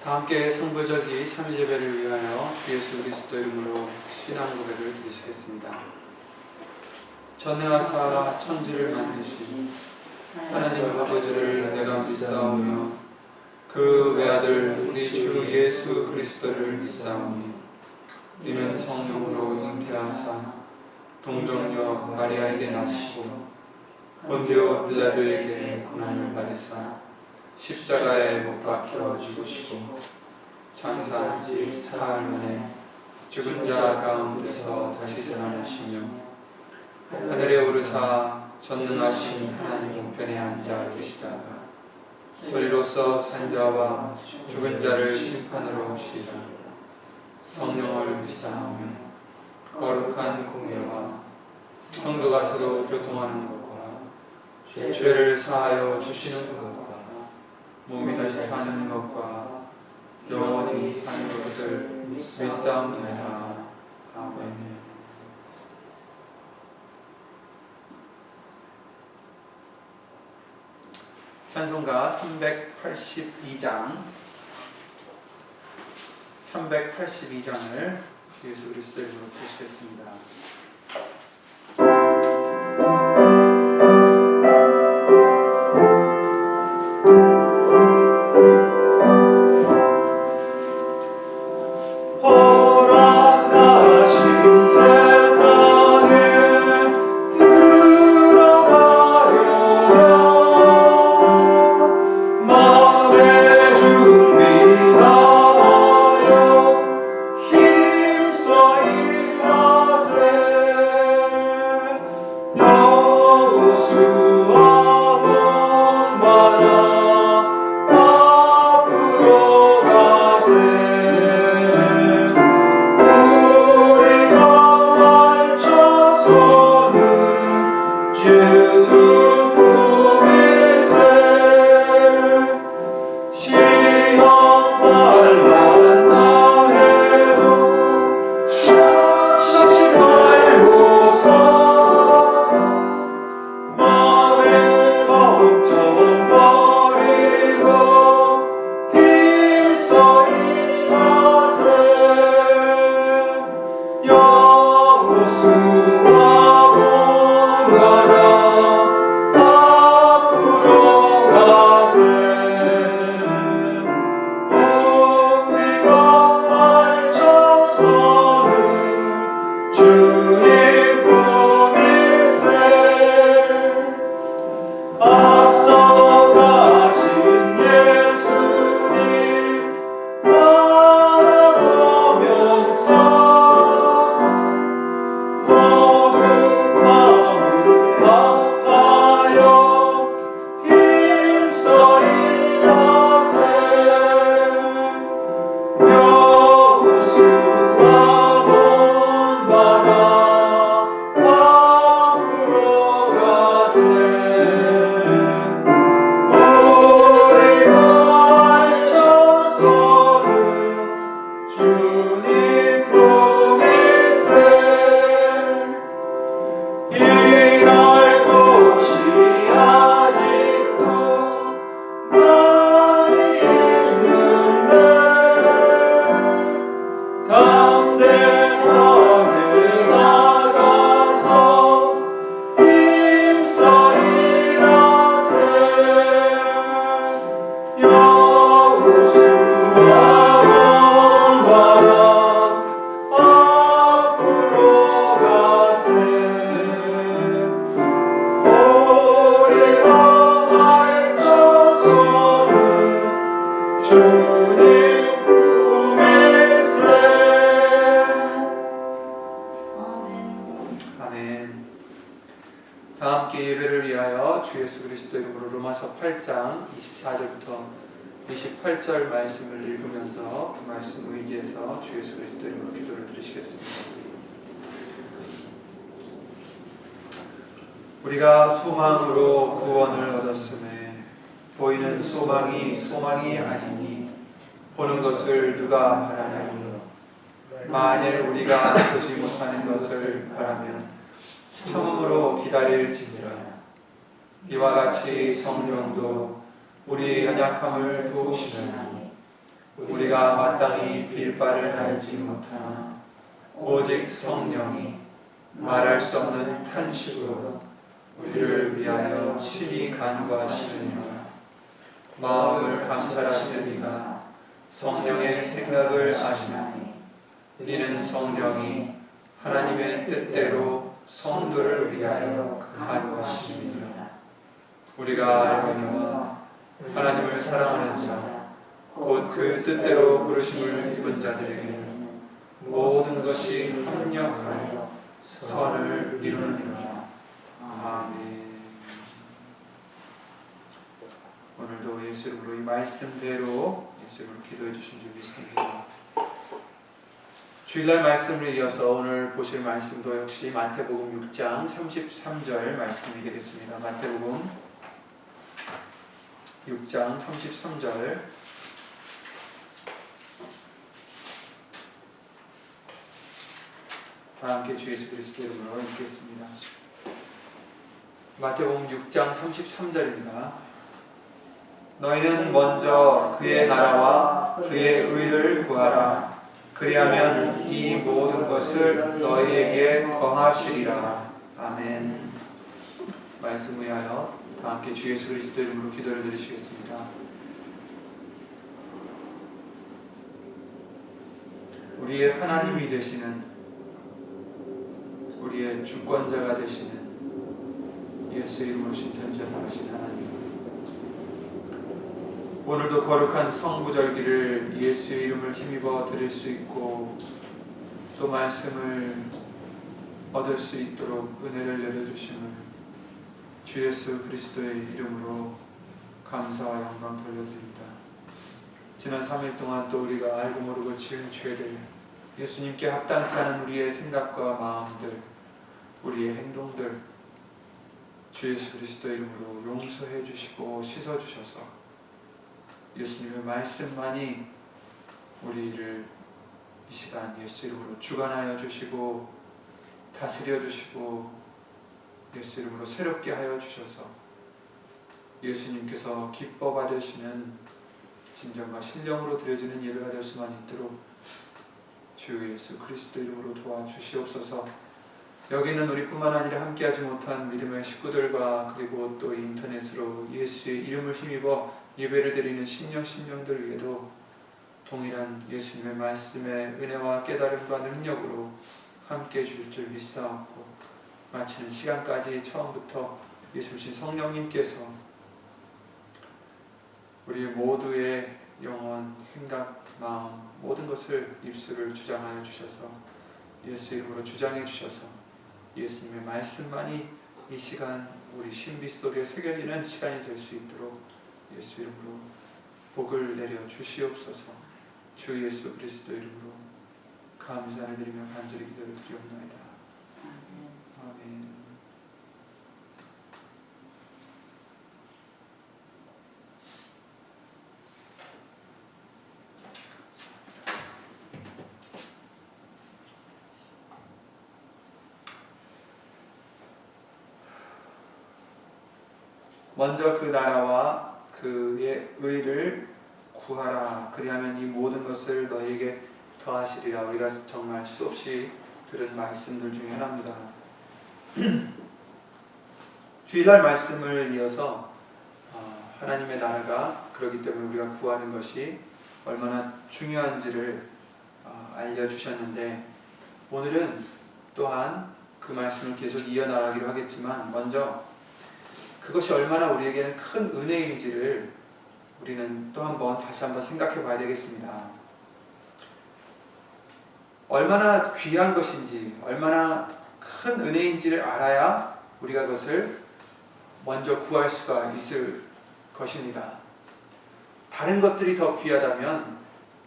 함께 성부절기 3일 예배를 위하여 주 예수 그리스도 이름으로 신앙 고백을 드리시겠습니다. 전능하사 천지를 만드신 하나님 아버지를 내가 믿사오며 그 외아들 우리 주 예수 그리스도를 믿사오니 이는 성령으로 잉태하사 동정녀 마리아에게 나시고 본디오 빌라도에게 고난을 받으사 십자가에 못 박혀 죽으시고 장사한 지 사흘 만에 죽은 자 가운데서 다시 살아나시며 하늘에 오르사 전능하신 하나님 우편에 앉아 계시다가 저리로서 산자와 죽은 자를 심판으로 오시리라. 성령을 믿사오며 거룩한 공예와 성도가 서로 교통하는 것과 죄를 사하여 주시는 것과 몸이 다시 사는 것과 영원히 사는 것을 믿사옵나이다. 아멘. 찬송가 382장을 예수 그리스도 이름으로 부르시겠습니다. 다 함께 예배를 위하여 주 예수 그리스도 이름으로 로마서 8장 24절부터 28절 말씀을 읽으면서 그 말씀 의지해서 주 예수 그리스도 이름으로 기도를 드리시겠습니다. 우리가 소망으로 구원을 얻었음에 보이는 소망이 아니니 보는 것을 누가 바라느냐. 만일 우리가 보지 못하는 것을 바라면 처음으로 기다릴지니라. 이와 같이 성령도 우리 연약함을 도우시나니 우리가 마땅히 빌 바를 알지 못하나 오직 성령이 말할 수 없는 탄식으로 우리를 위하여 친히 간구하시느니라. 마음을 감찰하시는 이가 성령의 생각을 아시나니 이는 성령이 하나님의 뜻대로 성도를 위하여 간구하시느니라. 우리가 알거니와 하나님을 사랑하는 자 곧 그 뜻대로 부르심을 입은 자들에게는 모든 것이 합력하여 선을 이루느니라. 아멘. 오늘도 예수 이름으로 이 말씀대로 예수 이름으로 기도해 주신 줄 믿습니다. 주일날 말씀을 이어서 오늘 보실 말씀도 역시 마태복음 6장 33절 말씀이 되겠습니다. 마태복음 6장 33절 다 함께 주 예수 그리스도 이름으로 읽겠습니다. 마태복음 6장 33절입니다. 너희는 먼저 그의 나라와 그의 의를 구하라. 그리하면 이 모든 것을 너희에게 더하시리라. 아멘. 말씀 위하여 다 함께 주 예수 그리스도 이름으로 기도를 드리시겠습니다. 우리의 하나님이 되시는 우리의 주권자가 되시는 예수 이름으로 신천지전능하신 하나님, 오늘도 거룩한 성부절기를 예수 이름을 힘입어 드릴 수 있고 또 말씀을 얻을 수 있도록 은혜를 내려주심을 주 예수 그리스도의 이름으로 감사와 영광 돌려드립니다. 지난 3일 동안 또 우리가 알고 모르고 지은 죄들, 예수님께 합당치 않은 우리의 생각과 마음들, 우리의 행동들 주 예수 그리스도 이름으로 용서해 주시고 씻어 주셔서 예수님의 말씀만이 우리를 이 시간 예수 이름으로 주관하여 주시고 다스려 주시고 예수 이름으로 새롭게 하여 주셔서 예수님께서 기뻐 받으시는 진정과 신령으로 드려지는 예배가 될 수만 있도록 주 예수 그리스도 이름으로 도와주시옵소서. 여기 있는 우리뿐만 아니라 함께하지 못한 믿음의 식구들과 그리고 또 인터넷으로 예수의 이름을 힘입어 예배를 드리는 신령들 위에도 동일한 예수님의 말씀의 은혜와 깨달음과 능력으로 함께해 주실 줄 믿사옵고 마치는 시간까지 처음부터 예수님 성령님께서 우리 모두의 영혼, 생각, 마음 모든 것을 입술을 주장하여 주셔서 예수 이름으로 주장해 주셔서 예수님의 말씀만이 이 시간 우리 신비 속에 새겨지는 시간이 될 수 있도록 예수 이름으로 복을 내려 주시옵소서. 주 예수 그리스도 이름으로 감사를 드리며 간절히 기도를 드리옵나이다. 아멘. 먼저 그 나라와 그의 의를 구하라. 그리하면 이 모든 것을 너희에게 더하시리라. 우리가 정말 수없이 들은 말씀들 중에 하나입니다. 주일날 말씀을 이어서 하나님의 나라가 그렇기 때문에 우리가 구하는 것이 얼마나 중요한지를 알려주셨는데 오늘은 또한 그 말씀을 계속 이어나가기로 하겠지만 먼저 그것이 얼마나 우리에게는 큰 은혜인지를 우리는 또 다시 한번 생각해 봐야 되겠습니다. 얼마나 귀한 것인지, 얼마나 큰 은혜인지를 알아야 우리가 그것을 먼저 구할 수가 있을 것입니다. 다른 것들이 더 귀하다면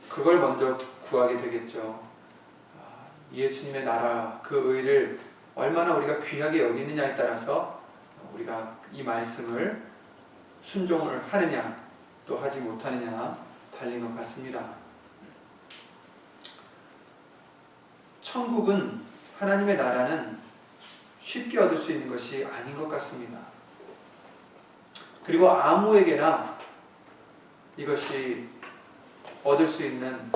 그걸 먼저 구하게 되겠죠. 예수님의 나라, 그 의를 얼마나 우리가 귀하게 여기느냐에 따라서 우리가 이 말씀을 순종을 하느냐 또 하지 못하느냐 달린 것 같습니다. 천국은, 하나님의 나라는 쉽게 얻을 수 있는 것이 아닌 것 같습니다. 그리고 아무에게나 이것이 얻을 수 있는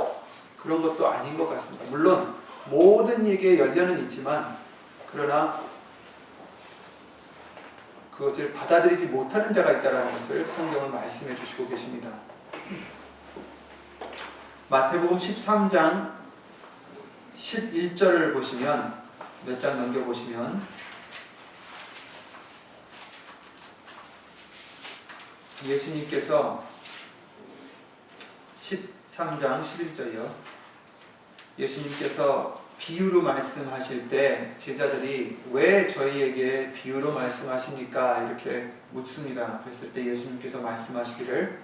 그런 것도 아닌 것 같습니다. 물론 모든 이에게 열려는 있지만 그러나 그것을 받아들이지 못하는 자가 있다는 것을 성경은 말씀해 주시고 계십니다. 마태복음 13장 11절을 보시면, 몇 장 넘겨보시면 예수님께서 13장 11절이요. 예수님께서 비유로 말씀하실 때 제자들이 왜 저희에게 비유로 말씀하십니까? 이렇게 묻습니다. 그랬을 때 예수님께서 말씀하시기를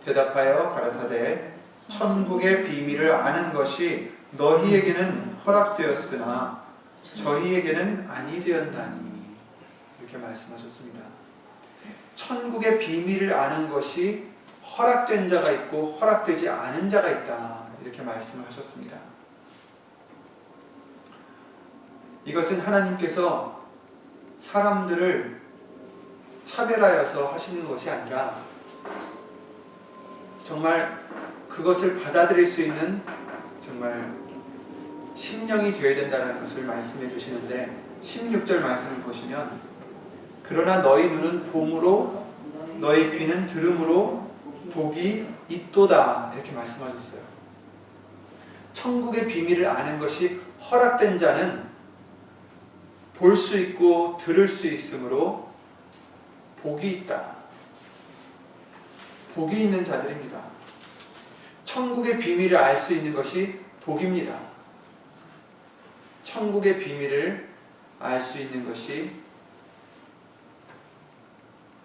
대답하여 가라사대 천국의 비밀을 아는 것이 너희에게는 허락되었으나 저희에게는 아니 되었나니 이렇게 말씀하셨습니다. 천국의 비밀을 아는 것이 허락된 자가 있고 허락되지 않은 자가 있다 이렇게 말씀을 하셨습니다. 이것은 하나님께서 사람들을 차별하여서 하시는 것이 아니라 정말 그것을 받아들일 수 있는 정말 심령이 되어야 된다는 것을 말씀해 주시는데 16절 말씀을 보시면 그러나 너희 눈은 봄으로 너희 귀는 들음으로 복이 있도다 이렇게 말씀하셨어요. 천국의 비밀을 아는 것이 허락된 자는 볼 수 있고 들을 수 있으므로 복이 있다. 복이 있는 자들입니다. 천국의 비밀을 알 수 있는 것이 복입니다. 천국의 비밀을 알 수 있는 것이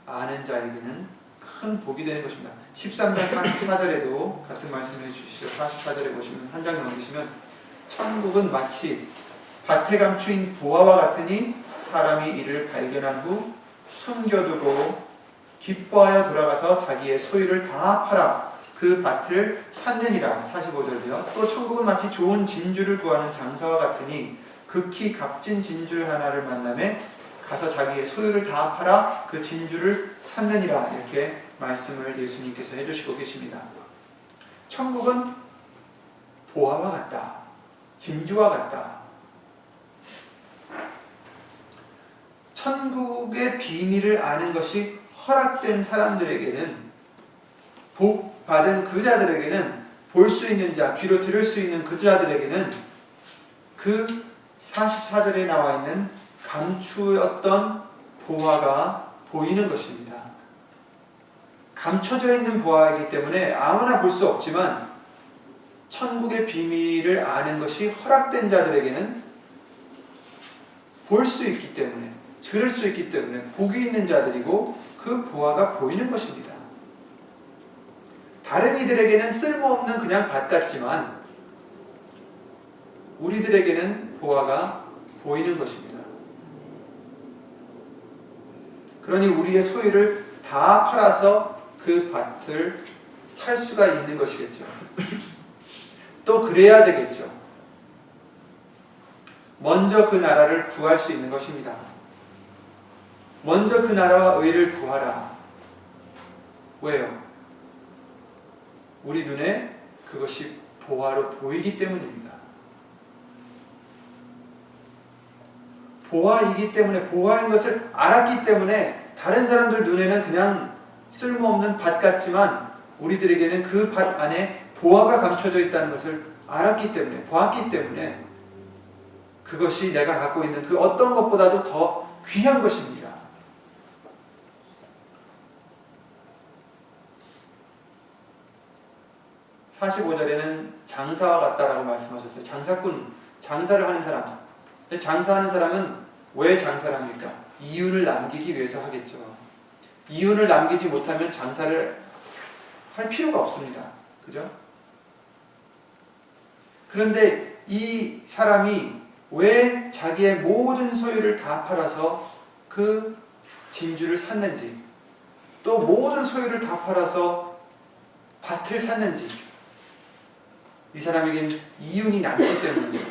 아는 자에게는 큰 복이 되는 것입니다. 13장 44절에도 같은 말씀을 해주시죠. 44절에 보시면 한 장 넘기시면 천국은 마치 밭에 감추인 보화와 같으니 사람이 이를 발견한 후 숨겨두고 기뻐하여 돌아가서 자기의 소유를 다 팔아 그 밭을 샀느니라. 45절이요. 또 천국은 마치 좋은 진주를 구하는 장사와 같으니 극히 값진 진주 하나를 만나매 가서 자기의 소유를 다 팔아 그 진주를 샀느니라. 이렇게 말씀을 예수님께서 해주시고 계십니다. 천국은 보화와 같다. 진주와 같다. 천국의 비밀을 아는 것이 허락된 사람들에게는, 복 받은 그 자들에게는, 볼 수 있는 자, 귀로 들을 수 있는 그 자들에게는 그 44절에 나와 있는 감추었던 보화가 보이는 것입니다. 감춰져 있는 보화이기 때문에 아무나 볼 수 없지만 천국의 비밀을 아는 것이 허락된 자들에게는 볼 수 있기 때문에, 들을 수 있기 때문에 복이 있는 자들이고 그 보화가 보이는 것입니다. 다른 이들에게는 쓸모없는 그냥 밭 같지만 우리들에게는 보화가 보이는 것입니다. 그러니 우리의 소유를 다 팔아서 그 밭을 살 수가 있는 것이겠죠. 또 그래야 되겠죠. 먼저 그 나라를 구할 수 있는 것입니다. 먼저 그 나라와 의를 구하라. 왜요? 우리 눈에 그것이 보화로 보이기 때문입니다. 보화이기 때문에, 보화인 것을 알았기 때문에 다른 사람들 눈에는 그냥 쓸모없는 밭 같지만 우리들에게는 그 밭 안에 보화가 감춰져 있다는 것을 알았기 때문에, 보았기 때문에 그것이 내가 갖고 있는 그 어떤 것보다도 더 귀한 것입니다. 45절에는 장사와 같다라고 말씀하셨어요. 장사꾼, 장사를 하는 사람. 근데 장사하는 사람은 왜 장사를 합니까? 이윤을 남기기 위해서 하겠죠. 이윤을 남기지 못하면 장사를 할 필요가 없습니다. 그죠? 그런데 이 사람이 왜 자기의 모든 소유를 다 팔아서 그 진주를 샀는지, 또 모든 소유를 다 팔아서 밭을 샀는지, 이 사람에겐 이윤이 남기 때문이죠.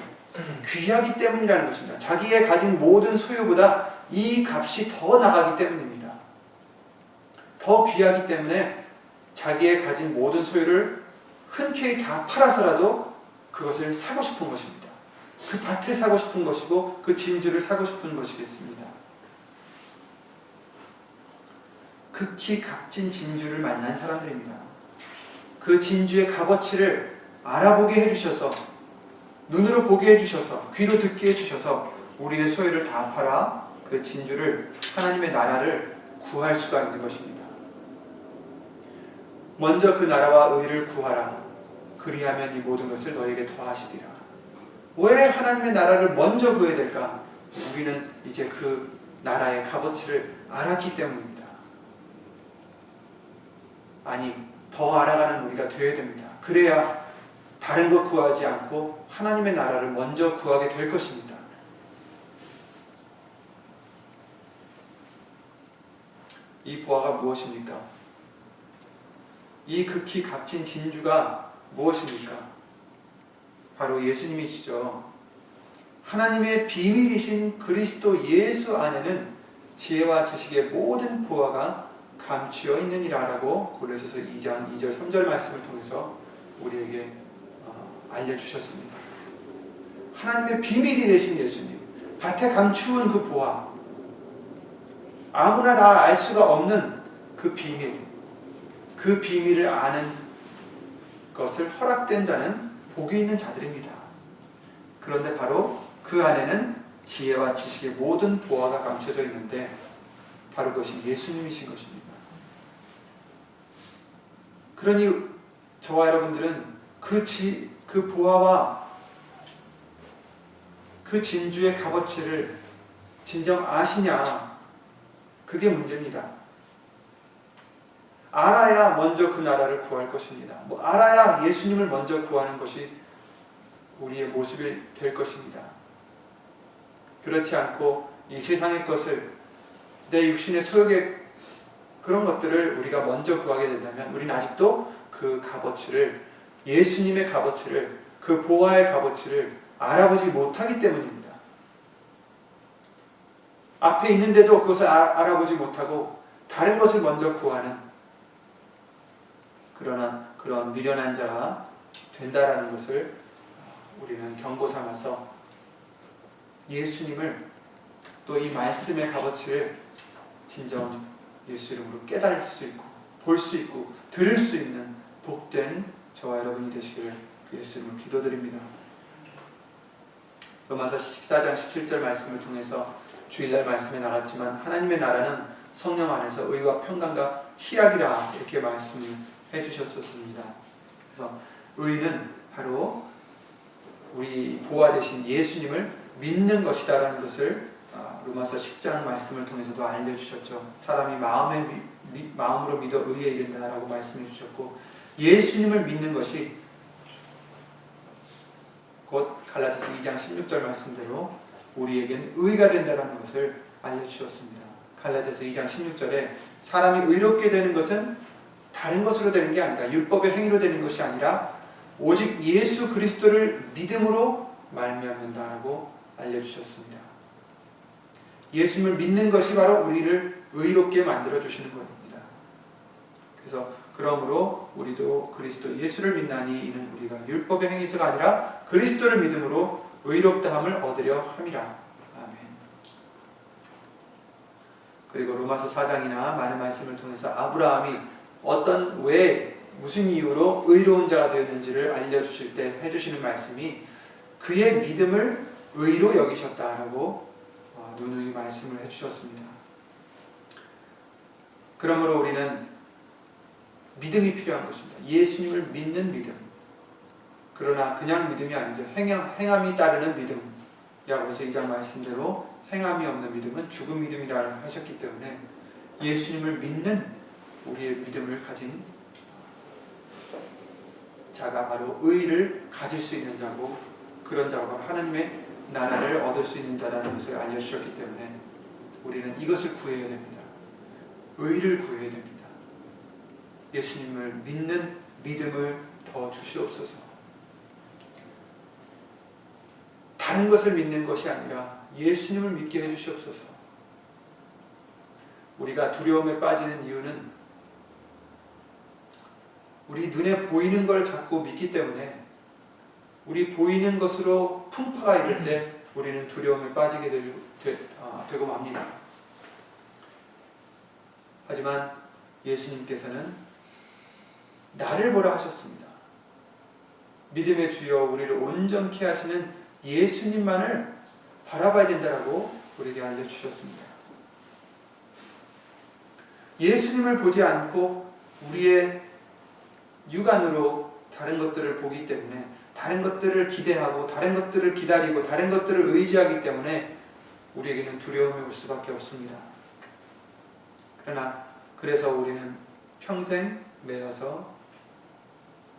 귀하기 때문이라는 것입니다. 자기의 가진 모든 소유보다 이 값이 더 나가기 때문입니다. 더 귀하기 때문에 자기의 가진 모든 소유를 흔쾌히 다 팔아서라도 그것을 사고 싶은 것입니다. 그 밭을 사고 싶은 것이고 그 진주를 사고 싶은 것이겠습니다. 극히 값진 진주를 만난 사람들입니다. 그 진주의 값어치를 알아보게 해주셔서, 눈으로 보게 해주셔서, 귀로 듣게 해주셔서 우리의 소유를 다 팔아 그 진주를, 하나님의 나라를 구할 수가 있는 것입니다. 먼저 그 나라와 의를 구하라. 그리하면 이 모든 것을 너에게 더하시리라. 왜 하나님의 나라를 먼저 구해야 될까? 우리는 이제 그 나라의 값어치를 알았기 때문입니다. 아니, 더 알아가는 우리가 되어야 됩니다. 그래야 다른 것 구하지 않고 하나님의 나라를 먼저 구하게 될 것입니다. 이 보화가 무엇입니까? 이 극히 값진 진주가 무엇입니까? 바로 예수님이시죠. 하나님의 비밀이신 그리스도 예수 안에는 지혜와 지식의 모든 보화가 감추어 있느니라 라고 고린도서 2장 2절 3절 말씀을 통해서 우리에게 알려주셨습니다. 하나님의 비밀이 되신 예수님, 밭에 감추은 그 보화, 아무나 다 알 수가 없는 그 비밀, 그 비밀을 아는 것을 허락된 자는 복이 있는 자들입니다. 그런데 바로 그 안에는 지혜와 지식의 모든 보화가 감춰져 있는데 바로 그것이 예수님이신 것입니다. 그러니 저와 여러분들은 그 보화와 그 진주의 값어치를 진정 아시냐? 그게 문제입니다. 알아야 먼저 그 나라를 구할 것입니다. 알아야 예수님을 먼저 구하는 것이 우리의 모습이 될 것입니다. 그렇지 않고 이 세상의 것을, 내 육신의 소욕의 그런 것들을 우리가 먼저 구하게 된다면 우리는 아직도 그 값어치를, 예수님의 값어치를, 그 보화의 값어치를 알아보지 못하기 때문입니다. 앞에 있는데도 그것을 알아보지 못하고 다른 것을 먼저 구하는 그런 미련한 자가 된다라는 것을 우리는 경고 삼아서 예수님을, 또 이 말씀의 값어치를 진정 예수 이름으로 깨달을 수 있고 볼 수 있고 들을 수 있는 복된 저와 여러분이 되시기를 예수 이름으로 기도드립니다. 로마서 14장 17절 말씀을 통해서 주일날 말씀에 나갔지만 하나님의 나라는 성령 안에서 의와 평강과 희락이다, 이렇게 말씀을 해주셨었습니다. 그래서 의는 바로 우리 보화 되신 예수님을 믿는 것이다라는 것을 로마서 10장 말씀을 통해서도 알려주셨죠. 사람이 마음으로 믿어 의에 이른다라고 말씀해 주셨고, 예수님을 믿는 것이 곧 갈라디아서 2장 16절 말씀대로 우리에겐 의가 된다는 것을 알려주셨습니다. 갈라디아서 2장 16절에 사람이 의롭게 되는 것은 다른 것으로 되는 게 아니라, 율법의 행위로 되는 것이 아니라 오직 예수 그리스도를 믿음으로 말미암는다라고 알려주셨습니다. 예수님을 믿는 것이 바로 우리를 의롭게 만들어주시는 것입니다. 그래서 그러므로 우리도 그리스도 예수를 믿나니 이는 우리가 율법의 행위에서가 아니라 그리스도를 믿음으로 의롭다함을 얻으려 함이라. 아멘. 그리고 로마서 4장이나 많은 말씀을 통해서 아브라함이 무슨 이유로 의로운 자가 되었는지를 알려주실 때 해주시는 말씀이 그의 믿음을 의로 여기셨다라고 누누이 말씀을 해주셨습니다. 그러므로 우리는 믿음이 필요한 것입니다. 예수님을 믿는 믿음. 그러나 그냥 믿음이 아니죠. 행함이 따르는 믿음. 야고보서 2장 말씀대로 행함이 없는 믿음은 죽은 믿음이라 하셨기 때문에 예수님을 믿는 우리의 믿음을 가진 자가 바로 의를 가질 수 있는 자고, 그런 자가 바로 하나님의 나라를 얻을 수 있는 자라는 것을 알려주셨기 때문에 우리는 이것을 구해야 됩니다. 의를 구해야 됩니다. 예수님을 믿는 믿음을 더 주시옵소서. 다른 것을 믿는 것이 아니라 예수님을 믿게 해주시옵소서. 우리가 두려움에 빠지는 이유는 우리 눈에 보이는 걸 자꾸 믿기 때문에 우리 보이는 것으로 풍파가 이를 때 우리는 두려움에 빠지게 되고 맙니다. 하지만 예수님께서는 나를 보라 하셨습니다. 믿음의 주여 우리를 온전케 하시는 예수님만을 바라봐야 된다라고 우리에게 알려주셨습니다. 예수님을 보지 않고 우리의 육안으로 다른 것들을 보기 때문에 다른 것들을 기대하고 다른 것들을 기다리고 다른 것들을 의지하기 때문에 우리에게는 두려움이 올 수밖에 없습니다. 그래서 우리는 평생 매여서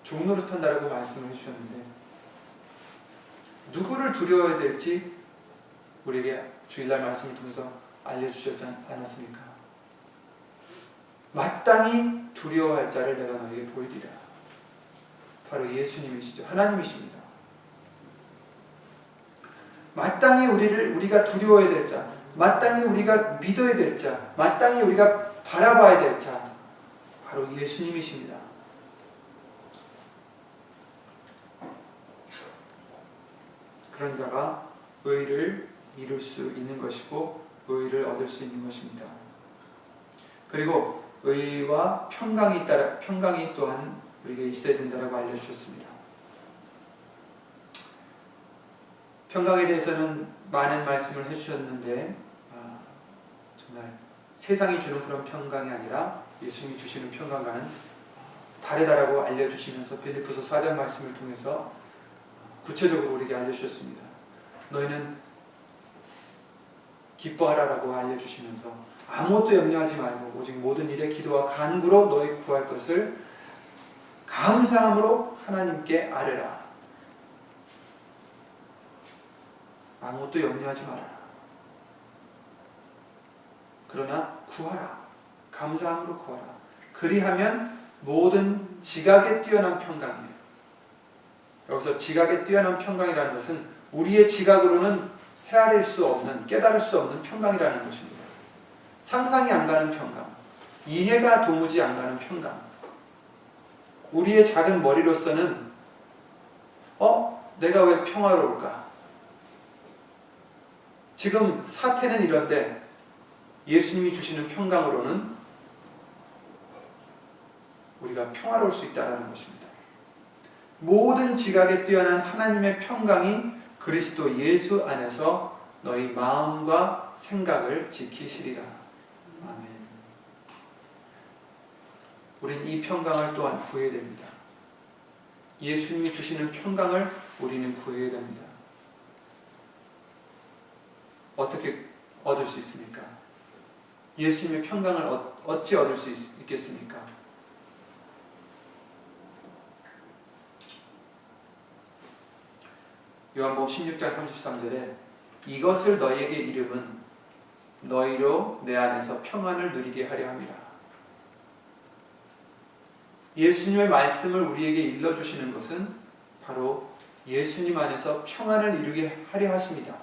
종노릇한다라고 말씀을 해주셨는데 누구를 두려워해야 될지 우리에게 주일날 말씀을 통해서 알려주셨지 않았습니까? 마땅히 두려워할 자를 내가 너에게 보이리라. 바로 예수님이시죠. 하나님이십니다. 마땅히 우리가 두려워해야 될 자, 마땅히 우리가 믿어야 될 자, 마땅히 우리가 바라봐야 될 자, 바로 예수님이십니다. 그런 자가 의를 이룰 수 있는 것이고 의를 얻을 수 있는 것입니다. 그리고 의와 평강이 또한 우리에게 있어야 된다고 알려주셨습니다. 평강에 대해서는 많은 말씀을 해주셨는데 정말 세상이 주는 그런 평강이 아니라 예수님이 주시는 평강과는 다르다라고 알려주시면서 빌립보서 4장 말씀을 통해서 구체적으로 우리에게 알려주셨습니다. 너희는 기뻐하라라고 알려주시면서 아무것도 염려하지 말고 오직 모든 일에 기도와 간구로 너희 구할 것을 감사함으로 하나님께 아뢰라. 아무것도 염려하지 말아라. 그러나 구하라. 감사함으로 구하라. 그리하면 모든 지각에 뛰어난 평강이에요. 여기서 지각에 뛰어난 평강이라는 것은 우리의 지각으로는 헤아릴 수 없는, 깨달을 수 없는 평강이라는 것입니다. 상상이 안 가는 평강, 이해가 도무지 안 가는 평강. 우리의 작은 머리로서는 내가 왜 평화로울까? 지금 사태는 이런데 예수님이 주시는 평강으로는 우리가 평화로울 수 있다는 것입니다. 모든 지각에 뛰어난 하나님의 평강이 그리스도 예수 안에서 너희 마음과 생각을 지키시리라. 아멘. 우리는 이 평강을 또한 구해야 됩니다. 예수님이 주시는 평강을 우리는 구해야 됩니다. 어떻게 얻을 수 있습니까? 예수님의 평강을 어찌 얻을 수 있겠습니까? 요한복음 16장 33절에 이것을 너희에게 이름은 너희로 내 안에서 평안을 누리게 하려 함이라. 예수님의 말씀을 우리에게 일러주시는 것은 바로 예수님 안에서 평안을 이루게 하려 하십니다.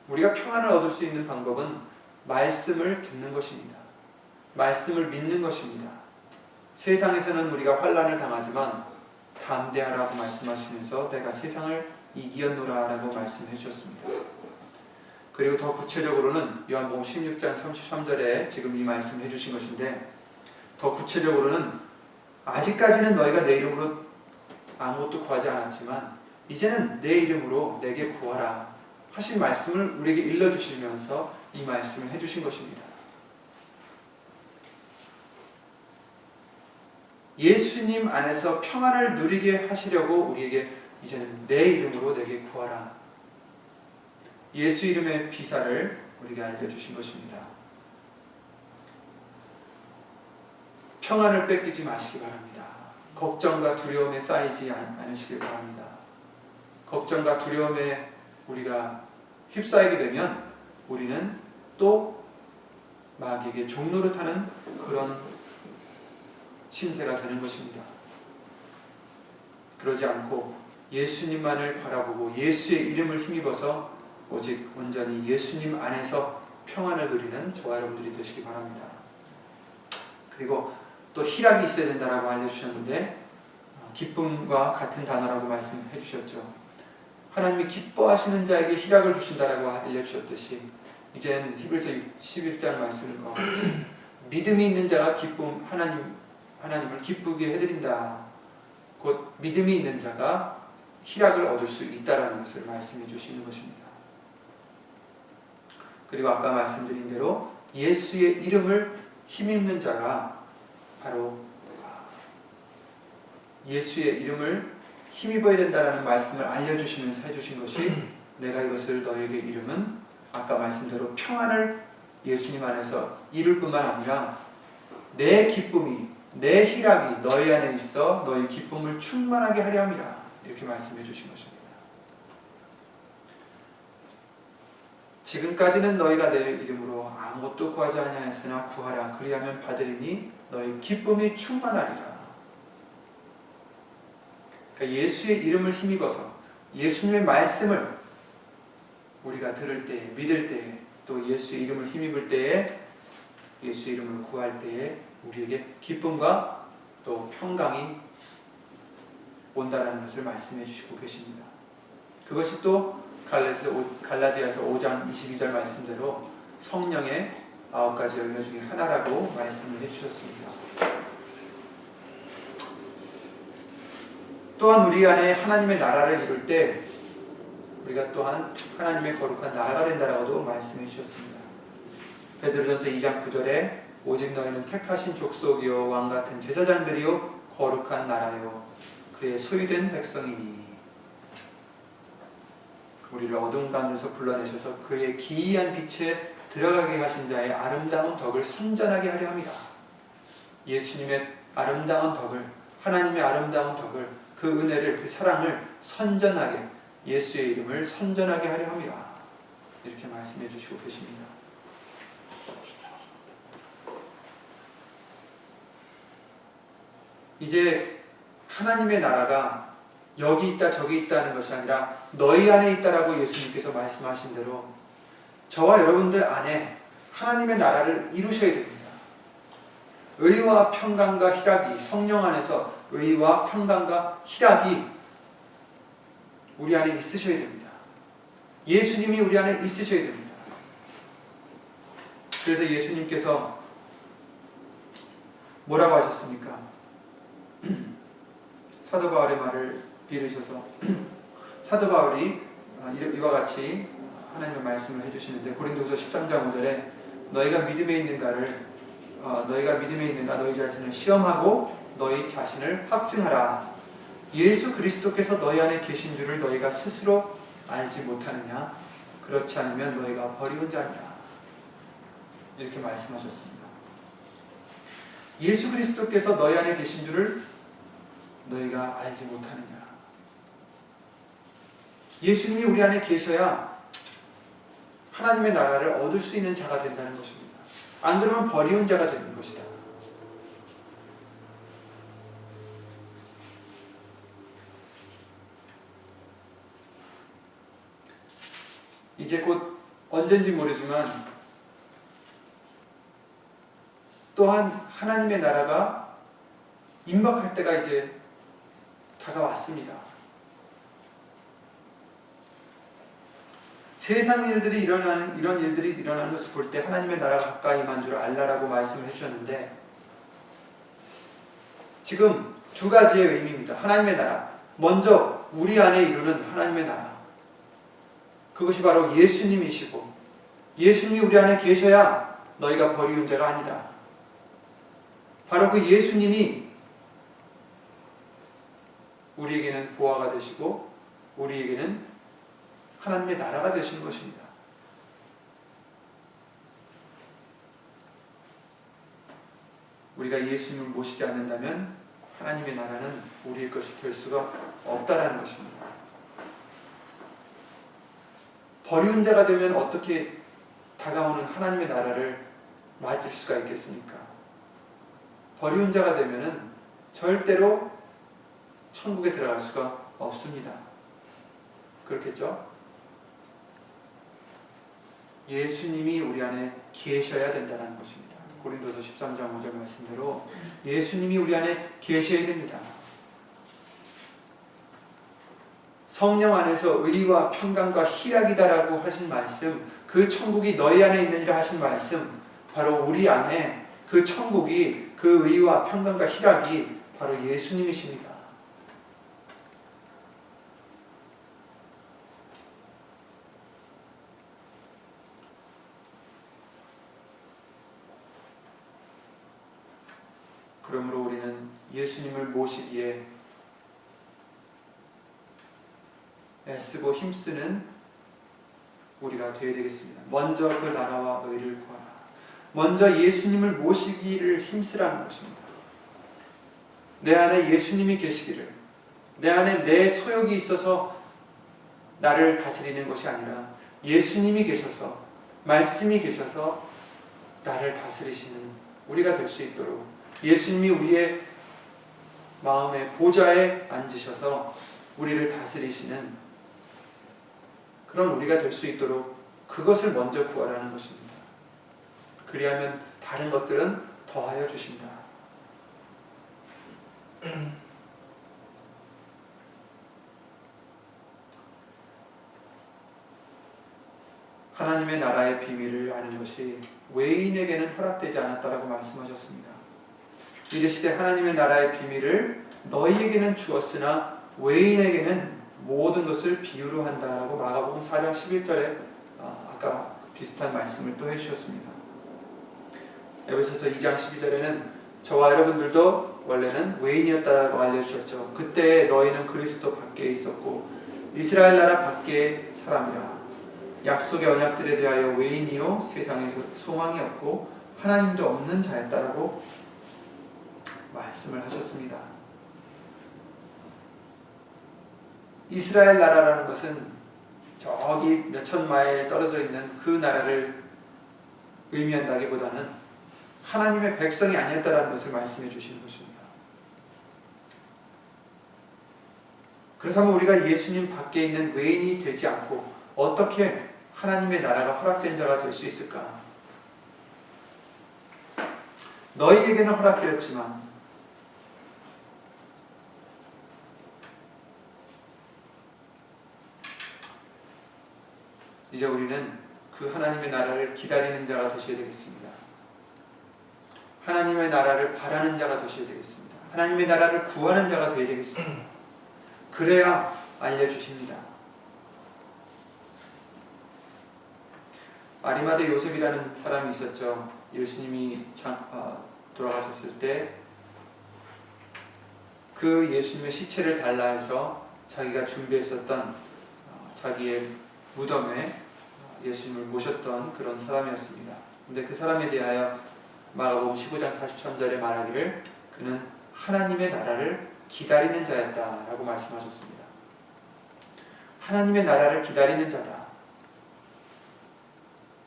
우리가 평안을 얻을 수 있는 방법은 말씀을 듣는 것입니다. 말씀을 믿는 것입니다. 세상에서는 우리가 환난을 당하지만 담대하라고 말씀하시면서 내가 세상을 이기었노라 라고 말씀해 주셨습니다. 그리고 더 구체적으로는 요한복음 16장 33절에 지금 이 말씀을 해주신 것인데 더 구체적으로는 아직까지는 너희가 내 이름으로 아무것도 구하지 않았지만 이제는 내 이름으로 내게 구하라 하신 말씀을 우리에게 일러주시면서 이 말씀을 해주신 것입니다. 예수님 안에서 평안을 누리게 하시려고 우리에게 이제는 내 이름으로 내게 구하라. 예수 이름의 비사를 우리에게 알려주신 것입니다. 평안을 뺏기지 마시기 바랍니다. 걱정과 두려움에 쌓이지 않으시길 바랍니다. 걱정과 두려움에 우리가 휩싸이게 되면 우리는 또 마귀에게 종노릇하는 그런 신세가 되는 것입니다. 그러지 않고 예수님만을 바라보고 예수의 이름을 힘입어서 오직 온전히 예수님 안에서 평안을 누리는 저와 여러분들이 되시기 바랍니다. 그리고 또 희락이 있어야 된다라고 알려주셨는데 기쁨과 같은 단어라고 말씀해 주셨죠. 하나님이 기뻐하시는 자에게 희락을 주신다라고 알려주셨듯이 이젠 히브리서 11장 말씀과 같이 믿음이 있는 자가 하나님을 기쁘게 해드린다. 곧 믿음이 있는 자가 희락을 얻을 수 있다라는 것을 말씀해 주시는 것입니다. 그리고 아까 말씀드린 대로 예수의 이름을 힘입는 자가 바로 예수의 이름을 힘입어야 된다라는 말씀을 알려주시면서 해주신 것이 내가 이것을 너에게 이름은 아까 말씀대로 평안을 예수님 안에서 이룰 뿐만 아니라 내 기쁨이 내 희락이 너희 안에 있어 너희 기쁨을 충만하게 하려 함이라 이렇게 말씀해 주신 것입니다. 지금까지는 너희가 내 이름으로 아무것도 구하지 아니하였으나 구하라 그리하면 받으리니 너희 기쁨이 충만하리라. 그러니까 예수의 이름을 힘입어서 예수님의 말씀을 우리가 들을 때, 믿을 때, 또 예수의 이름을 힘입을 때에 예수의 이름을 구할 때에 우리에게 기쁨과 또 평강이 온다라는 것을 말씀해 주시고 계십니다. 그것이 또 갈라디아서 5장 22절 말씀대로 성령의 9가지 열매 중에 하나라고 말씀을 해주셨습니다. 또한 우리 안에 하나님의 나라를 이룰 때 우리가 또한 하나님의 거룩한 나라가 된다라고도 말씀해 주셨습니다. 베드로전서 2장 9절에 오직 너희는 택하신 족속이요 왕같은 제사장들이요 거룩한 나라요 그의 소유된 백성이니 우리를 어둠 가운데서 불러내셔서 그의 기이한 빛에 들어가게 하신 자의 아름다운 덕을 선전하게 하려 함이라. 예수님의 아름다운 덕을 하나님의 아름다운 덕을 그 은혜를 그 사랑을 선전하게 예수의 이름을 선전하게 하려 함이라. 이렇게 말씀해 주시고 계십니다. 이제 하나님의 나라가 여기 있다 저기 있다는 것이 아니라 너희 안에 있다라고 예수님께서 말씀하신 대로 저와 여러분들 안에 하나님의 나라를 이루셔야 됩니다. 의와 평강과 희락이 성령 안에서 의와 평강과 희락이 우리 안에 있으셔야 됩니다. 예수님이 우리 안에 있으셔야 됩니다. 그래서 예수님께서 뭐라고 하셨습니까? 사도 바울의 말을 빌으셔서 사도 바울이 이와 같이 하나님의 말씀을 해주시는데 고린도서 13장 5절에 너희가 믿음에 있는가 너희 자신을 시험하고 너희 자신을 확증하라. 예수 그리스도께서 너희 안에 계신 줄을 너희가 스스로 알지 못하느냐? 그렇지 않으면 너희가 버리운 자니라. 이렇게 말씀하셨습니다. 예수 그리스도께서 너희 안에 계신 줄을 너희가 알지 못하느냐? 예수님이 우리 안에 계셔야 하나님의 나라를 얻을 수 있는 자가 된다는 것입니다. 안 그러면 버리운 자가 되는 것이다. 이제 곧 언젠지 모르지만 또한 하나님의 나라가 임박할 때가 이제 다가왔습니다. 세상 일들이 이런 일들이 일어나는 것을 볼 때 하나님의 나라가 가까이 임한 줄 알라라고 말씀을 해주셨는데 지금 두 가지의 의미입니다. 하나님의 나라, 먼저 우리 안에 이루는 하나님의 나라, 그것이 바로 예수님이시고 예수님이 우리 안에 계셔야 너희가 버리운 자가 아니다. 바로 그 예수님이 우리에게는 보화가 되시고 우리에게는 하나님의 나라가 되시는 것입니다. 우리가 예수님을 모시지 않는다면 하나님의 나라는 우리의 것이 될 수가 없다라는 것입니다. 버리운 자가 되면 어떻게 다가오는 하나님의 나라를 맞을 수가 있겠습니까? 버리운 자가 되면은 절대로 천국에 들어갈 수가 없습니다. 그렇겠죠? 예수님이 우리 안에 계셔야 된다는 것입니다. 고린도서 13장 5절 말씀대로 예수님이 우리 안에 계셔야 됩니다. 성령 안에서 의와 평강과 희락이다라고 하신 말씀, 그 천국이 너희 안에 있느니라 하신 말씀, 바로 우리 안에 그 천국이, 그 의와 평강과 희락이 바로 예수님이십니다. 그러므로 우리는 예수님을 모시기에 애쓰고 힘쓰는 우리가 되어야 되겠습니다. 먼저 그 나라와 의를 구하라. 먼저 예수님을 모시기를 힘쓰라는 것입니다. 내 안에 예수님이 계시기를, 내 안에 내 소욕이 있어서 나를 다스리는 것이 아니라 예수님이 계셔서, 말씀이 계셔서 나를 다스리시는 우리가 될 수 있도록, 예수님이 우리의 마음의 보좌에 앉으셔서 우리를 다스리시는 그런 우리가 될 수 있도록 그것을 먼저 구하라는 것입니다. 그리하면 다른 것들은 더하여 주신다. 하나님의 나라의 비밀을 아는 것이 외인에게는 허락되지 않았다라고 말씀하셨습니다. 이르시되 하나님의 나라의 비밀을 너희에게는 주었으나 외인에게는 모든 것을 비유로 한다라고 마가복음 4장 11절에 아까 비슷한 말씀을 또 해주셨습니다. 에베소서 2장 12절에는 저와 여러분들도 원래는 외인이었다라고 알려주셨죠. 그때 너희는 그리스도 밖에 있었고 이스라엘 나라 밖의 사람이라. 약속의 언약들에 대하여 외인이요 세상에서 소망이 없고 하나님도 없는 자였다라고 말씀을 하셨습니다. 이스라엘 나라라는 것은 저기 몇천 마일 떨어져 있는 그 나라를 의미한다기보다는 하나님의 백성이 아니었다라는 것을 말씀해 주시는 것입니다. 그렇다면 우리가 예수님 밖에 있는 외인이 되지 않고 어떻게 하나님의 나라가 허락된 자가 될 수 있을까? 너희에게는 허락되었지만 이제 우리는 그 하나님의 나라를 기다리는 자가 되셔야 되겠습니다. 하나님의 나라를 바라는 자가 되셔야 되겠습니다. 하나님의 나라를 구하는 자가 되어야 되겠습니다. 그래야 알려주십니다. 아리마대 요셉이라는 사람이 있었죠. 예수님이 돌아가셨을 때 그 예수님의 시체를 달라 해서 자기가 준비했었던 자기의 무덤에 예수님을 모셨던 그런 사람이었습니다. 근데 그 사람에 대하여 마가복음 15장 43절에 말하기를 그는 하나님의 나라를 기다리는 자였다라고 말씀하셨습니다. 하나님의 나라를 기다리는 자다.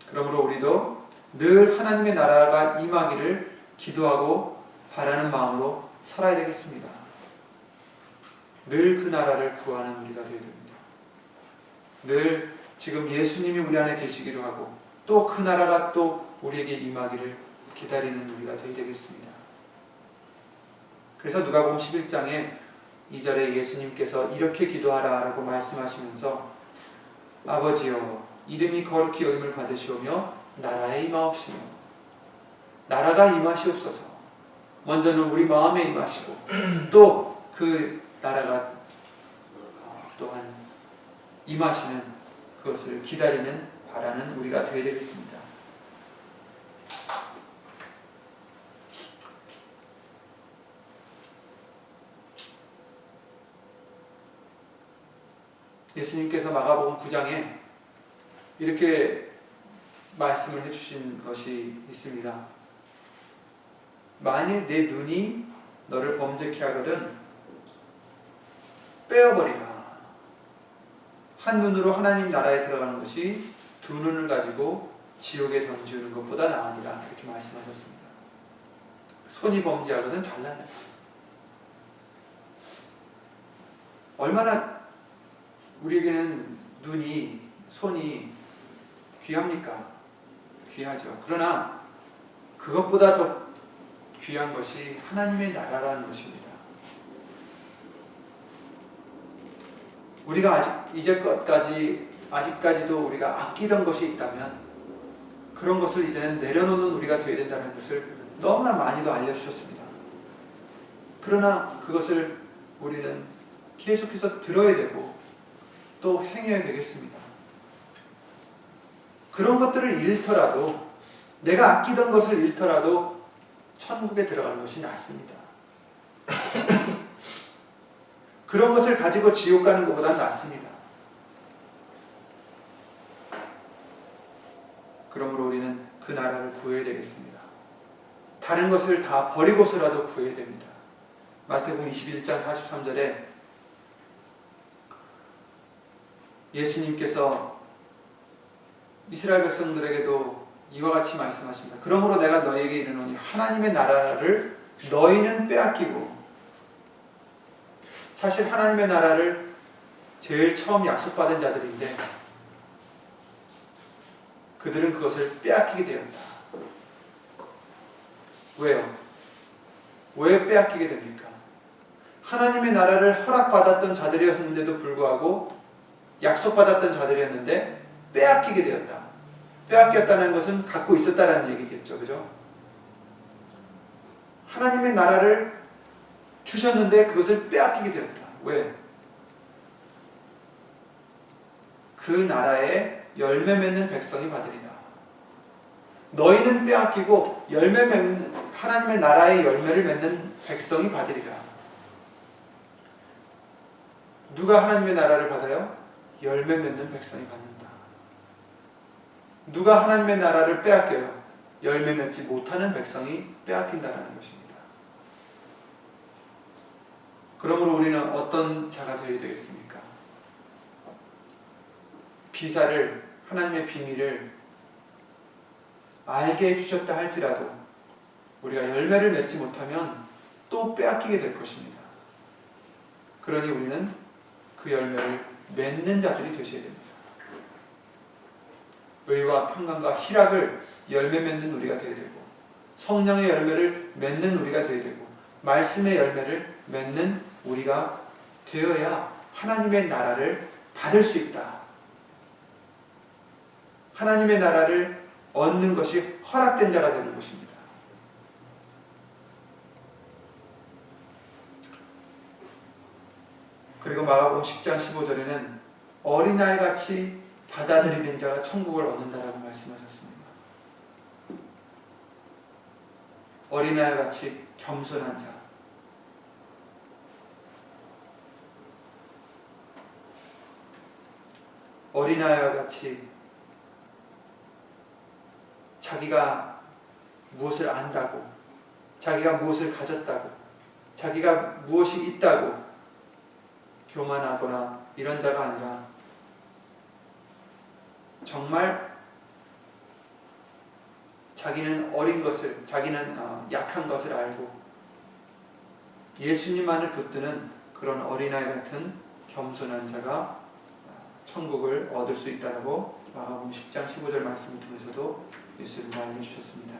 그러므로 우리도 늘 하나님의 나라가 임하기를 기도하고 바라는 마음으로 살아야 되겠습니다. 늘 그 나라를 구하는 우리가 되어야 됩니다. 늘 지금 예수님이 우리 안에 계시기로 하고 또 그 나라가 또 우리에게 임하기를 기다리는 우리가 되어야 되겠습니다. 그래서 누가복음 11장에 2절에 예수님께서 이렇게 기도하라라고 말씀하시면서 아버지여 이름이 거룩히 여김을 받으시오며 나라에 임하옵시며 나라가 임하시옵소서. 먼저는 우리 마음에 임하시고 또 그 나라가 또한 임하시는 그것을 기다리는 바라는 우리가 되어야 되겠습니다. 예수님께서 마가복음 9장에 이렇게 말씀을 해주신 것이 있습니다. 만일 내 눈이 너를 범죄케 하거든 빼어버리라. 한 눈으로 하나님 나라에 들어가는 것이 두 눈을 가지고 지옥에 던지는 것보다 나으니라. 이렇게 말씀하셨습니다. 손이 범죄하거든 잘라내라. 얼마나 우리에게는 눈이, 손이 귀합니까? 귀하죠. 그러나 그것보다 더 귀한 것이 하나님의 나라라는 것입니다. 우리가 아직까지도 우리가 아끼던 것이 있다면 그런 것을 이제는 내려놓는 우리가 되어야 된다는 것을 너무나 많이도 알려주셨습니다. 그러나 그것을 우리는 계속해서 들어야 되고 또 행해야 되겠습니다. 그런 것들을 잃더라도, 내가 아끼던 것을 잃더라도 천국에 들어가는 것이 낫습니다. 그런 것을 가지고 지옥 가는 것보다 낫습니다. 그러므로 우리는 그 나라를 구해야 되겠습니다. 다른 것을 다 버리고서라도 구해야 됩니다. 마태복음 21장 43절에 예수님께서 이스라엘 백성들에게도 이와 같이 말씀하십니다. 그러므로 내가 너희에게 이르노니 하나님의 나라를 너희는 빼앗기고, 사실 하나님의 나라를 제일 처음 약속받은 자들인데 그들은 그것을 빼앗기게 되었다. 왜요? 왜 빼앗기게 됩니까? 하나님의 나라를 허락받았던 자들이었는데도 불구하고, 약속받았던 자들이었는데 빼앗기게 되었다. 빼앗겼다는 것은 갖고 있었다는 얘기겠죠. 그죠? 하나님의 나라를 주셨는데 그것을 빼앗기게 되었다. 왜? 그 나라에 열매 맺는 백성이 받으리라. 너희는 빼앗기고 하나님의 나라의 열매를 맺는 백성이 받으리라. 누가 하나님의 나라를 받아요? 열매 맺는 백성이 받는다. 누가 하나님의 나라를 빼앗겨요? 열매 맺지 못하는 백성이 빼앗긴다는 것입니다. 그러므로 우리는 어떤 자가 되어야 되겠습니까? 비사를, 하나님의 비밀을 알게 해주셨다 할지라도 우리가 열매를 맺지 못하면 또 빼앗기게 될 것입니다. 그러니 우리는 그 열매를 맺는 자들이 되셔야 됩니다. 의와 평강과 희락을 열매 맺는 우리가 되어야 되고, 성령의 열매를 맺는 우리가 되어야 되고, 말씀의 열매를 맺는 우리가 되어야 하나님의 나라를 받을 수 있다. 하나님의 나라를 얻는 것이 허락된 자가 되는 것입니다. 그리고 마가복음 10장 15절에는 어린아이같이 받아들이는 자가 천국을 얻는다라고 말씀하셨습니다. 어린아이같이 겸손한 자, 어린아이와 같이 자기가 무엇을 안다고, 자기가 무엇을 가졌다고, 자기가 무엇이 있다고 교만하거나 이런 자가 아니라 정말 자기는 어린 것을, 자기는 약한 것을 알고 예수님만을 붙드는 그런 어린아이 같은 겸손한 자가 천국을 얻을 수 있다라고 마가복음 10장 15절 말씀을 통해서도 예수님은 알려주셨습니다.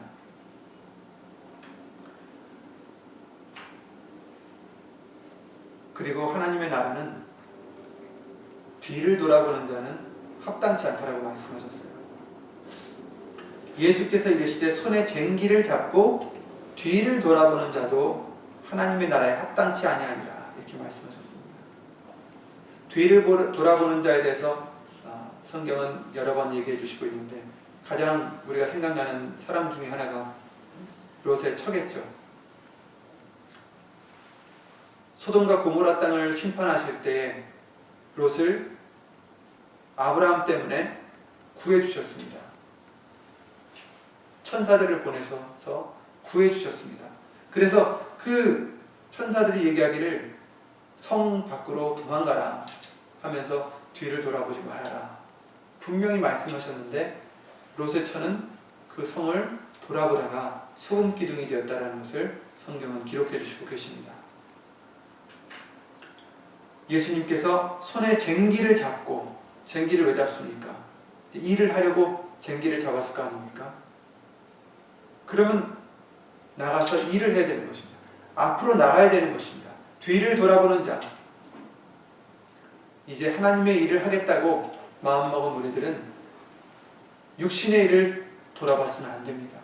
그리고 하나님의 나라는 뒤를 돌아보는 자는 합당치 않다라고 말씀하셨어요. 예수께서 이르시되 손에 쟁기를 잡고 뒤를 돌아보는 자도 하나님의 나라에 합당치 아니하니라, 이렇게 말씀하셨습니다. 뒤를 돌아보는 자에 대해서 성경은 여러 번 얘기해 주시고 있는데, 가장 우리가 생각나는 사람 중에 하나가 롯의 처겠죠. 소돔과 고모라 땅을 심판하실 때에 롯을 아브라함 때문에 구해주셨습니다. 천사들을 보내셔서 구해주셨습니다. 그래서 그 천사들이 얘기하기를 성 밖으로 도망가라 하면서 뒤를 돌아보지 말아라, 분명히 말씀하셨는데 롯의 처는 그 성을 돌아보다가 소금 기둥이 되었다는 것을 성경은 기록해 주시고 계십니다. 예수님께서 손에 쟁기를 잡고, 쟁기를 왜 잡습니까? 일을 하려고 쟁기를 잡았을 거 아닙니까? 그러면 나가서 일을 해야 되는 것입니다. 앞으로 나가야 되는 것입니다. 뒤를 돌아보는 자, 이제 하나님의 일을 하겠다고 마음먹은 우리들은 육신의 일을 돌아봐서는 안 됩니다.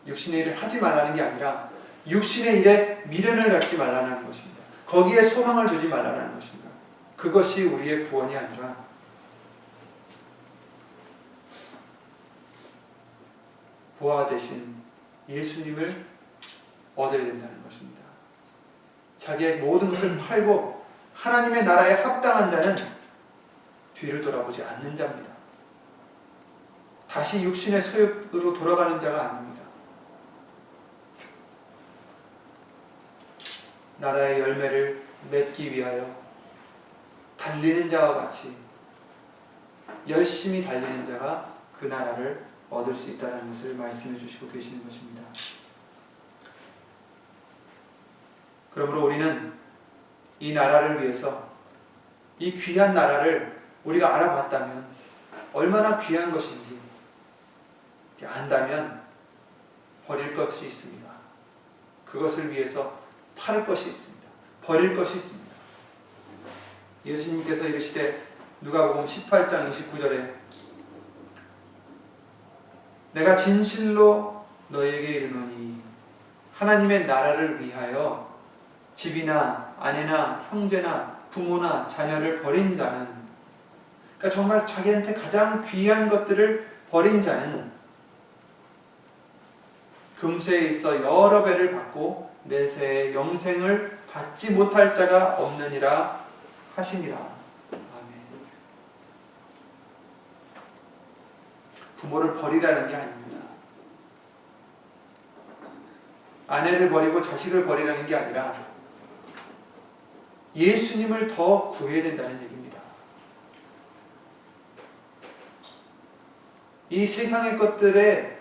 육신의 일을 하지 말라는 게 아니라 육신의 일에 미련을 갖지 말라는 것입니다. 거기에 소망을 두지 말라는 것입니다. 그것이 우리의 구원이 아니라 보아 대신 예수님을 얻어야 된다는 것입니다. 자기의 모든 것을 팔고 하나님의 나라에 합당한 자는 뒤를 돌아보지 않는 자입니다. 다시 육신의 소욕으로 돌아가는 자가 아닙니다. 나라의 열매를 맺기 위하여 달리는 자와 같이 열심히 달리는 자가 그 나라를 얻을 수 있다는 것을 말씀해 주시고 계시는 것입니다. 그러므로 우리는 이 나라를 위해서, 이 귀한 나라를 우리가 알아봤다면, 얼마나 귀한 것인지 안다면 버릴 것이 있습니다. 그것을 위해서 팔 것이 있습니다. 버릴 것이 있습니다. 예수님께서 이르시되, 누가복음 18장 29절에 내가 진실로 너희에게 이르노니 하나님의 나라를 위하여 집이나 아내나 형제나 부모나 자녀를 버린 자는, 그러니까 정말 자기한테 가장 귀한 것들을 버린 자는 금세에 있어 여러 배를 받고 내세에 영생을 받지 못할 자가 없느니라 하시니라. 아멘. 부모를 버리라는 게 아닙니다. 아내를 버리고 자식을 버리라는 게 아니라 예수님을 더 구해야 된다는 얘기입니다. 이 세상의 것들에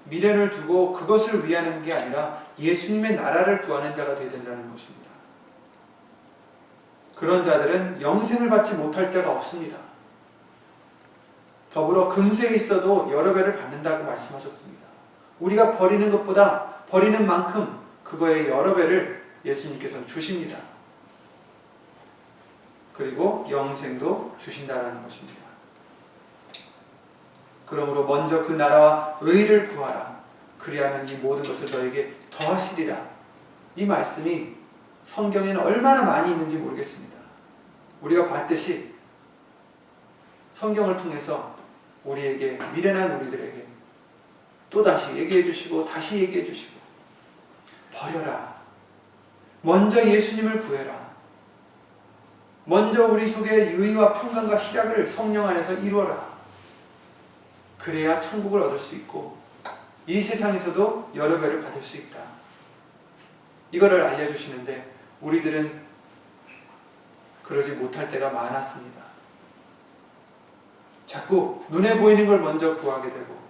미련을 두고 그것을 위하는 게 아니라 예수님의 나라를 구하는 자가 되어야 된다는 것입니다. 그런 자들은 영생을 받지 못할 자가 없습니다. 더불어 금세에 있어도 여러 배를 받는다고 말씀하셨습니다. 우리가 버리는 것보다 버리는 만큼 그거의 여러 배를 예수님께서는 주십니다. 그리고 영생도 주신다는 것입니다. 그러므로 먼저 그 나라와 의를 구하라. 그리하면 이 모든 것을 너에게 더하시리라. 이 말씀이 성경에는 얼마나 많이 있는지 모르겠습니다. 우리가 봤듯이 성경을 통해서 우리에게, 미련한 우리들에게 또다시 얘기해 주시고 다시 얘기해 주시고, 버려라. 먼저 예수님을 구해라. 먼저 우리 속에 유의와 평강과 희락을 성령 안에서 이루어라. 그래야 천국을 얻을 수 있고 이 세상에서도 여러 배를 받을 수 있다. 이거를 알려주시는데 우리들은 그러지 못할 때가 많았습니다. 자꾸 눈에 보이는 걸 먼저 구하게 되고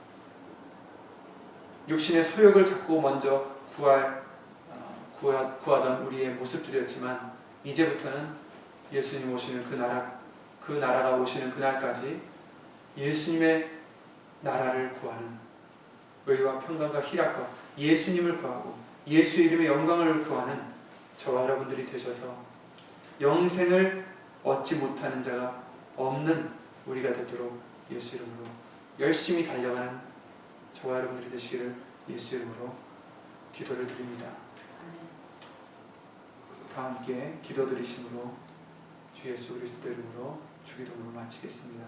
육신의 소욕을 자꾸 먼저 구하던 우리의 모습들이었지만, 이제부터는 예수님 오시는 그 나라가 오시는 그날까지 예수님의 나라를 구하는, 의와 평강과 희락과 예수님을 구하고 예수 이름의 영광을 구하는 저와 여러분들이 되셔서 영생을 얻지 못하는 자가 없는 우리가 되도록 예수 이름으로 열심히 달려가는 저와 여러분들이 되시기를 예수 이름으로 기도를 드립니다. 다 함께 기도 드리심으로 주 예수 그리스도 이름으로 주기도문을 마치겠습니다.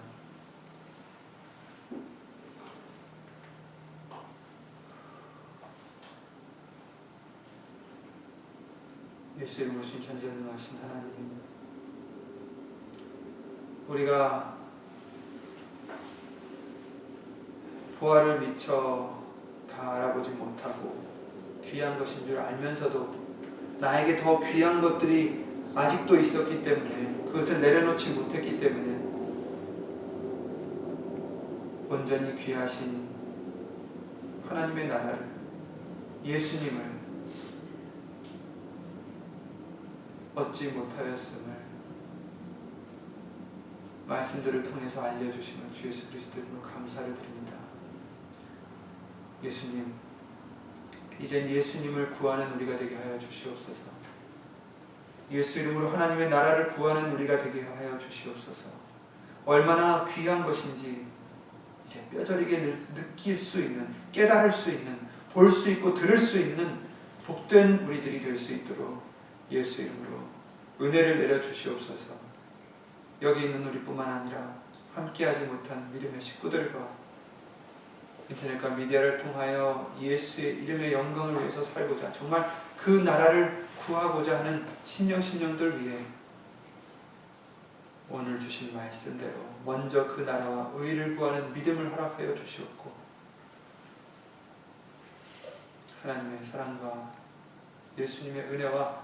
예수 이름으로 신천지전능하신 하나님, 우리가 부활을 미처 다 알아보지 못하고 귀한 것인 줄 알면서도 나에게 더 귀한 것들이 아직도 있었기 때문에, 그것을 내려놓지 못했기 때문에 온전히 귀하신 하나님의 나라를, 예수님을 얻지 못하였음을 말씀들을 통해서 알려주시는 주 예수 그리스도 이름으로 감사를 드립니다. 예수님, 이젠 예수님을 구하는 우리가 되게 하여 주시옵소서. 예수 이름으로 하나님의 나라를 구하는 우리가 되게 하여 주시옵소서. 얼마나 귀한 것인지 이제 뼈저리게 느낄 수 있는, 깨달을 수 있는, 볼 수 있고 들을 수 있는 복된 우리들이 될 수 있도록 예수 이름으로 은혜를 내려 주시옵소서. 여기 있는 우리뿐만 아니라 함께하지 못한 믿음의 식구들과 인터넷과 미디어를 통하여 예수의 이름의 영광을 위해서 살고자, 정말 그 나라를 구하고자 하는 심령들 위해 오늘 주신 말씀대로 먼저 그 나라와 의를 구하는 믿음을 허락하여 주시옵고, 하나님의 사랑과 예수님의 은혜와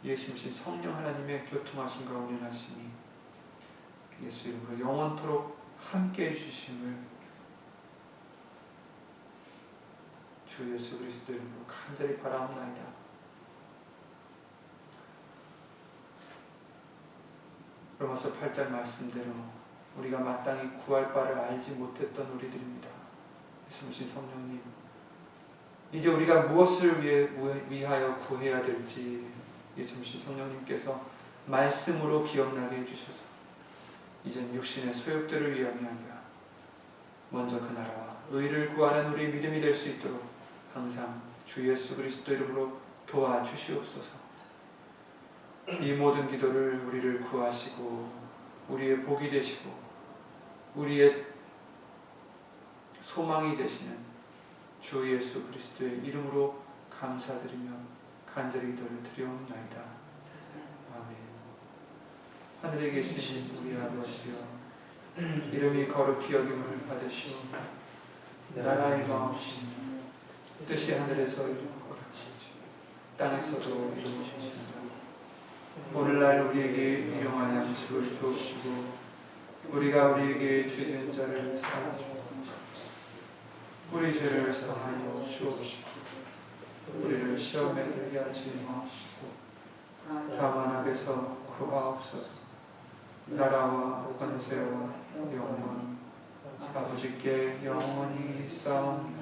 예수님신 성령 하나님의 교통하심과 운행하심이 예수 이름으로 영원토록 함께해 주심을 주 예수 그리스도 이름으로 간절히 바라옵나이다. 로마서 8장 말씀대로 우리가 마땅히 구할 바를 알지 못했던 우리들입니다. 예수님 성령님, 이제 우리가 무엇을 위하여 구해야 될지 예수님 성령님께서 말씀으로 기억나게 해주셔서 이젠 육신의 소욕들을 위함이 아니라 먼저 그 나라와 의를 구하는 우리의 믿음이 될 수 있도록 항상 주 예수 그리스도 이름으로 도와주시옵소서. 이 모든 기도를 우리를 구하시고 우리의 복이 되시고 우리의 소망이 되시는 주 예수 그리스도의 이름으로 감사드리며 간절히 기도를 드리옵나이다. 아멘. 하늘에 계신 우리 아버지여, 이름이 거룩히 여김을 받으시오. 나라의 마옵시며 뜻이 하늘에서 이루어지고 땅에서도 이루어지시오다. 오늘날 우리에게 일용할 양식을 주옵시고 우리가 우리에게 죄진 자를 사하여 주옵시고 우리 죄를 사하여 주옵시고 우리를 시험에 들게 하지 마옵시고 다만 악에서 구하옵소서. 나라와 권세와 영광 아버지께 영원히 있사옵나이다.